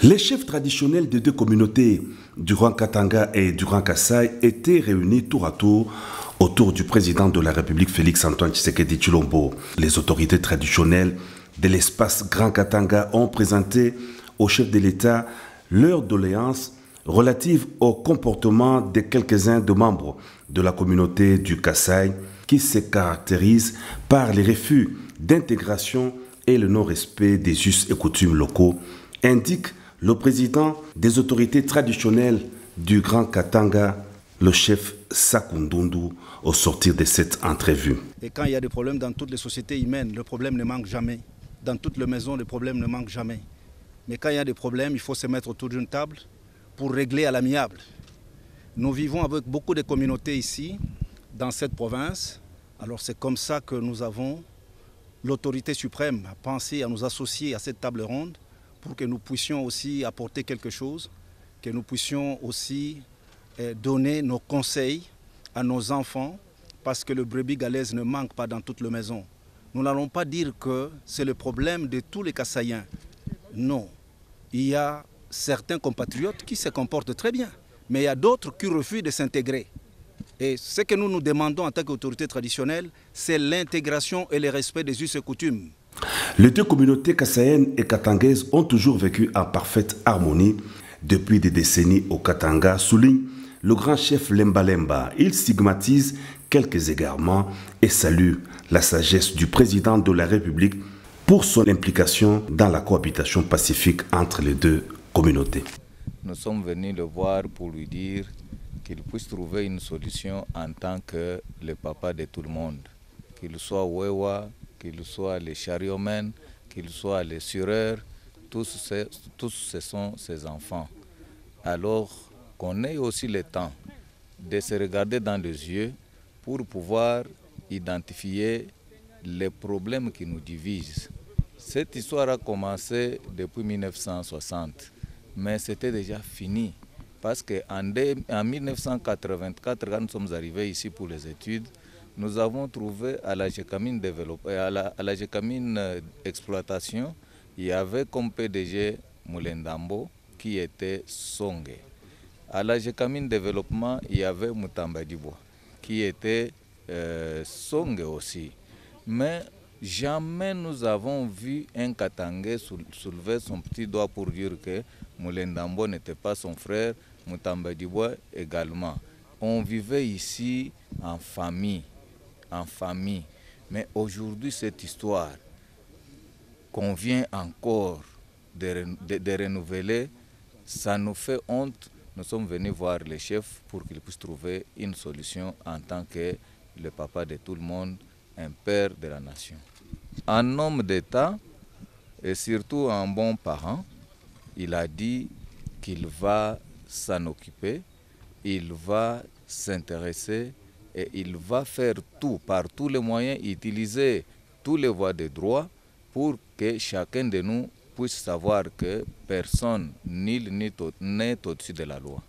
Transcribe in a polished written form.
Les chefs traditionnels des deux communautés, du Grand Katanga et du Grand Kasaï, étaient réunis tour à tour autour du président de la République Félix-Antoine Tshisekedi Tshilombo. Les autorités traditionnelles de l'espace Grand Katanga ont présenté au chef de l'État leurs doléances relatives au comportement de quelques-uns de membres de la communauté du Kasaï qui se caractérisent par les refus d'intégration et le non-respect des us et coutumes locaux, indique le président des autorités traditionnelles du Grand Katanga, le chef Sakundundu, au sortir de cette entrevue. Et quand il y a des problèmes dans toutes les sociétés humaines, le problème ne manque jamais. Dans toutes les maisons, le problème ne manque jamais. Mais quand il y a des problèmes, il faut se mettre autour d'une table pour régler à l'amiable. Nous vivons avec beaucoup de communautés ici, dans cette province. Alors c'est comme ça que nous avons l'autorité suprême à penser à nous associer à cette table ronde pour que nous puissions aussi apporter quelque chose, que nous puissions aussi donner nos conseils à nos enfants, parce que le brebis galaise ne manque pas dans toute la maison. Nous n'allons pas dire que c'est le problème de tous les Kasaïens. Non, il y a certains compatriotes qui se comportent très bien, mais il y a d'autres qui refusent de s'intégrer. Et ce que nous nous demandons en tant qu'autorité traditionnelle, c'est l'intégration et le respect des us et coutumes. Les deux communautés kassaïennes et katangaises ont toujours vécu en parfaite harmonie depuis des décennies au Katanga, souligne le grand chef Lemba Lemba. Il stigmatise quelques égarements et salue la sagesse du président de la République pour son implication dans la cohabitation pacifique entre les deux communautés. Nous sommes venus le voir pour lui dire qu'il puisse trouver une solution en tant que le papa de tout le monde. Qu'il soit Wewa, qu'il soit les chariomen, qu'il soit les sureurs, tous ce sont ses enfants. Alors qu'on ait aussi le temps de se regarder dans les yeux pour pouvoir identifier les problèmes qui nous divisent. Cette histoire a commencé depuis 1960, mais c'était déjà fini. Parce qu'en 1984, quand nous sommes arrivés ici pour les études, nous avons trouvé à la Gécamine Exploitation, il y avait comme PDG Moulendambo qui était Songé. À la Gécamine Développement, il y avait Mutamba Dibois qui était Songé aussi. Mais jamais nous avons vu un Katangais soulever son petit doigt pour dire que Moulendambo n'était pas son frère, Mutamba Dibois également. On vivait ici en famille. Mais aujourd'hui, cette histoire qu'on vient encore de renouveler, ça nous fait honte. Nous sommes venus voir les chefs pour qu'ils puissent trouver une solution en tant que le papa de tout le monde, un père de la nation. Un homme d'État et surtout un bon parent, il a dit qu'il va s'en occuper, il va s'intéresser et il va faire tout, par tous les moyens, utiliser tous les voies de droit pour que chacun de nous puisse savoir que personne, nul n'est au-dessus de la loi.